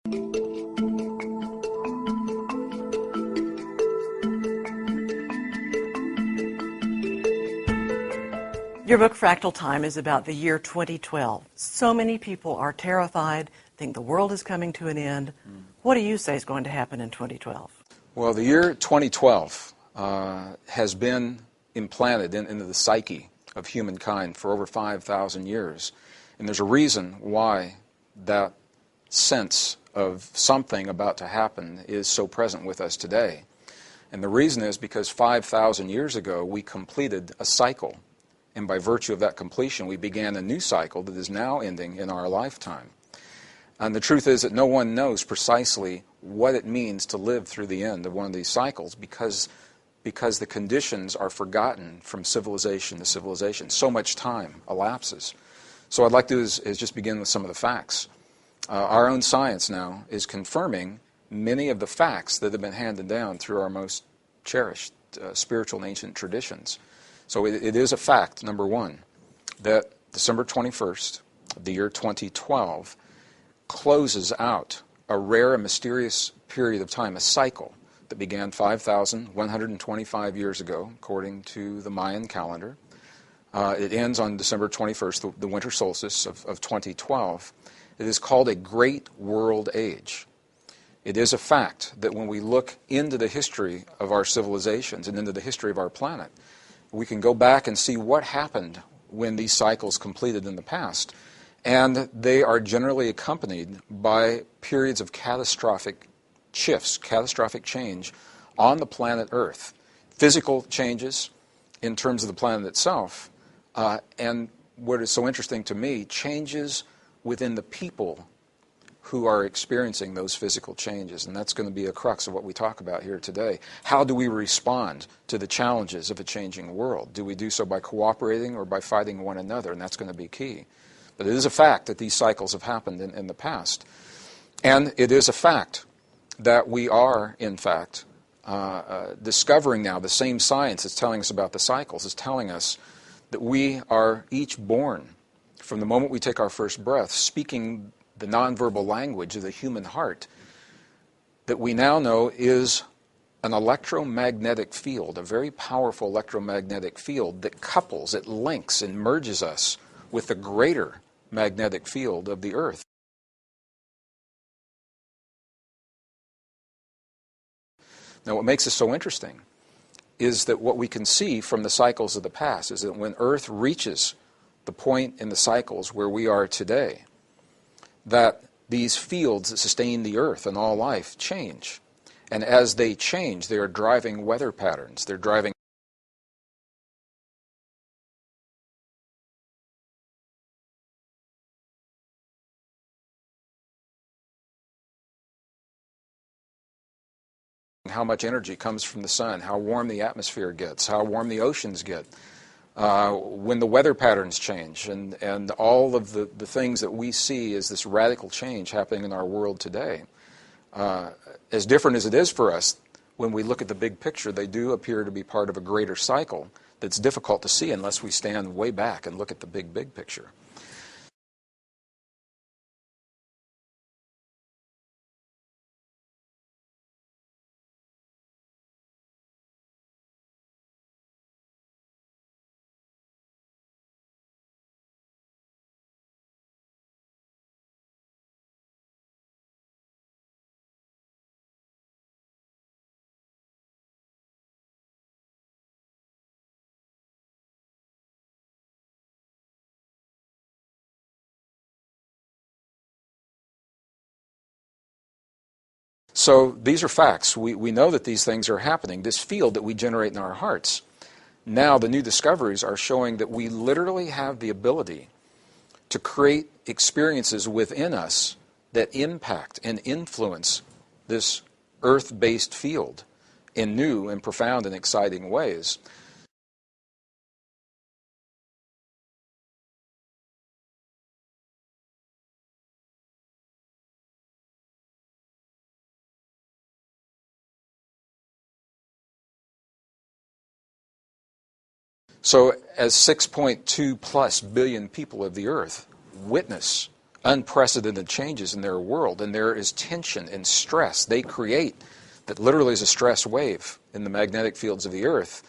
Your book, Fractal Time, is about the year 2012. So many people are terrified, think the world is coming to an end. What do you say is going to happen in 2012? Well, the year 2012 has been implanted into the psyche of humankind for over 5,000 years. And there's a reason why that sense of something about to happen is so present with us today. And the reason is because 5,000 years ago, we completed a cycle. And by virtue of that completion, we began a new cycle that is now ending in our lifetime. And the truth is that no one knows precisely what it means to live through the end of one of these cycles because the conditions are forgotten from civilization to civilization. So much time elapses. So what I'd like to do is just begin with some of the facts. Our own science now is confirming many of the facts that have been handed down through our most cherished spiritual and ancient traditions. So it is a fact, number one, that December 21st of the year 2012 closes out a rare and mysterious period of time, a cycle that began 5,125 years ago, according to the Mayan calendar. It ends on December 21st, the winter solstice of 2012. It is called a Great World Age. It is a fact that when we look into the history of our civilizations and into the history of our planet, we can go back and see what happened when these cycles completed in the past. And they are generally accompanied by periods of catastrophic shifts, catastrophic change on the planet Earth. Physical changes in terms of the planet itself. And what is so interesting to me, changes within the people who are experiencing those physical changes. And that's going to be a crux of what we talk about here today. How do we respond to the challenges of a changing world? Do we do so by cooperating or by fighting one another? And that's going to be key. But it is a fact that these cycles have happened in the past. And it is a fact that we are, in fact, discovering now the same science that's telling us about the cycles is telling us that we are each born, from the moment we take our first breath, speaking the nonverbal language of the human heart that we now know is an electromagnetic field, a very powerful electromagnetic field that couples, it links and merges us with the greater magnetic field of the Earth. Now, what makes this so interesting is that what we can see from the cycles of the past is that when Earth reaches the point in the cycles where we are today, that these fields that sustain the Earth and all life change. And as they change, they are driving weather patterns. They're driving how much energy comes from the sun, how warm the atmosphere gets, how warm the oceans get. When the weather patterns change, and all of the things that we see as this radical change happening in our world today. As different as it is for us, when we look at the big picture, they do appear to be part of a greater cycle that's difficult to see unless we stand way back and look at the big picture. So these are facts. We know that these things are happening. This field that we generate in our hearts. Now the new discoveries are showing that we literally have the ability to create experiences within us that impact and influence this earth-based field in new and profound and exciting ways. So as 6.2 plus billion people of the earth witness unprecedented changes in their world, and there is tension and stress they create that literally is a stress wave in the magnetic fields of the earth.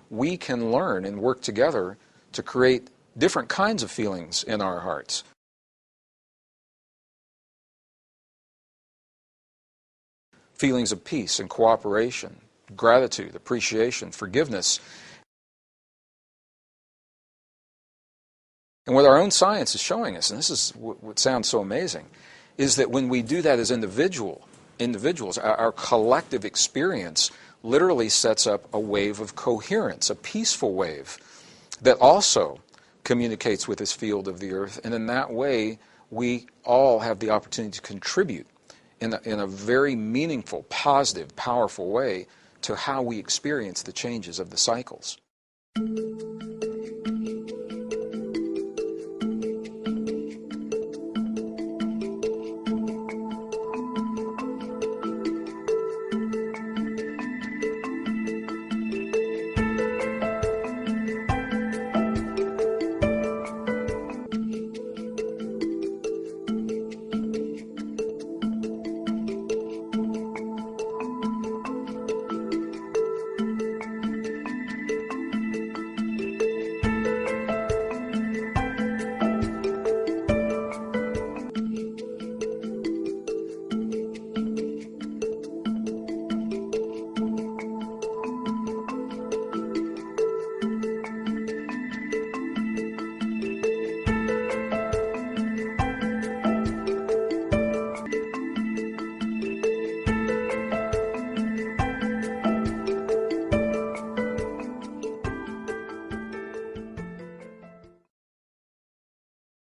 We can learn and work together to create different kinds of feelings in our hearts. Feelings of peace and cooperation, gratitude, appreciation, forgiveness. And what our own science is showing us, and this is what sounds so amazing, is that when we do that as individuals, our collective experience literally sets up a wave of coherence, a peaceful wave that also communicates with this field of the earth. And in that way, we all have the opportunity to contribute in a very meaningful, positive, powerful way to how we experience the changes of the cycles.